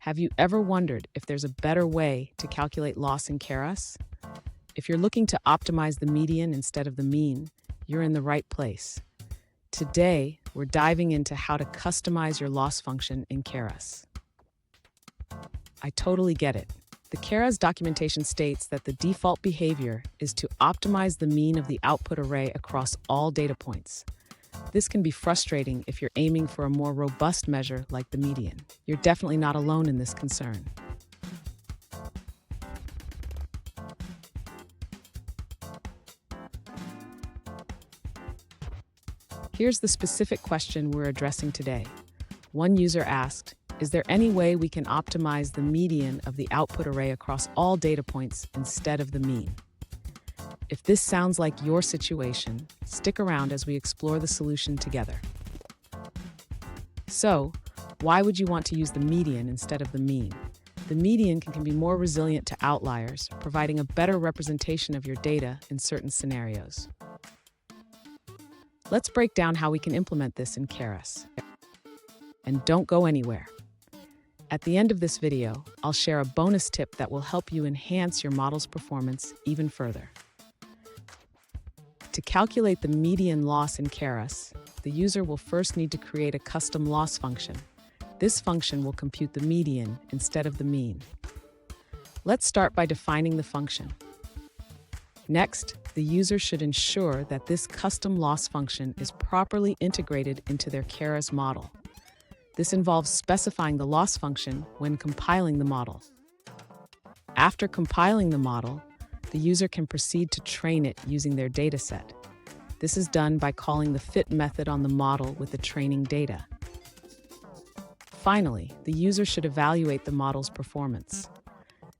Have you ever wondered if there's a better way to calculate loss in Keras? If you're looking to optimize the median instead of the mean, you're in the right place. Today, we're diving into how to customize your loss function in Keras. I totally get it. The Keras documentation states that the default behavior is to optimize the mean of the output array across all data points. This can be frustrating if you're aiming for a more robust measure like the median. You're definitely not alone in this concern. Here's the specific question we're addressing today. One user asked, is there any way we can optimize the median of the output array across all data points instead of the mean? If this sounds like your situation, stick around as we explore the solution together. So, why would you want to use the median instead of the mean? The median can be more resilient to outliers, providing a better representation of your data in certain scenarios. Let's break down how we can implement this in Keras. And don't go anywhere. At the end of this video, I'll share a bonus tip that will help you enhance your model's performance even further. To calculate the median loss in Keras, the user will first need to create a custom loss function. This function will compute the median instead of the mean. Let's start by defining the function. Next, the user should ensure that this custom loss function is properly integrated into their Keras model. This involves specifying the loss function when compiling the model. After compiling the model, the user can proceed to train it using their dataset. This is done by calling the fit method on the model with the training data. Finally, the user should evaluate the model's performance.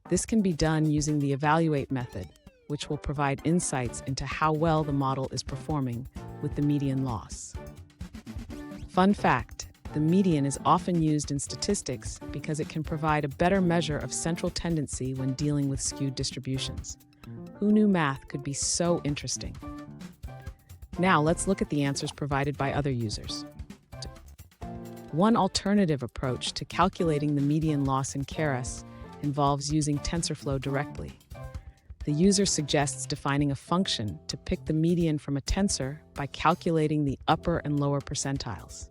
This can be done using the evaluate method, which will provide insights into how well the model is performing with the median loss. Fun fact, the median is often used in statistics because it can provide a better measure of central tendency when dealing with skewed distributions. Who knew math could be so interesting? Now let's look at the answers provided by other users. One alternative approach to calculating the median loss in Keras involves using TensorFlow directly. The user suggests defining a function to pick the median from a tensor by calculating the upper and lower percentiles.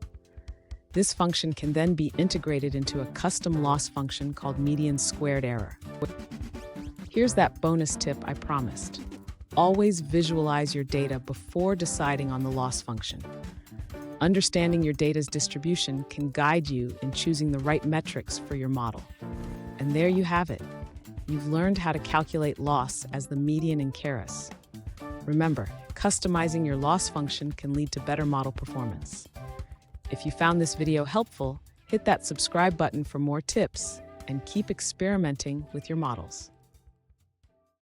This function can then be integrated into a custom loss function called median squared error. Here's that bonus tip I promised. Always visualize your data before deciding on the loss function. Understanding your data's distribution can guide you in choosing the right metrics for your model. And there you have it. You've learned how to calculate loss as the median in Keras. Remember, customizing your loss function can lead to better model performance. If you found this video helpful, hit that subscribe button for more tips and keep experimenting with your models.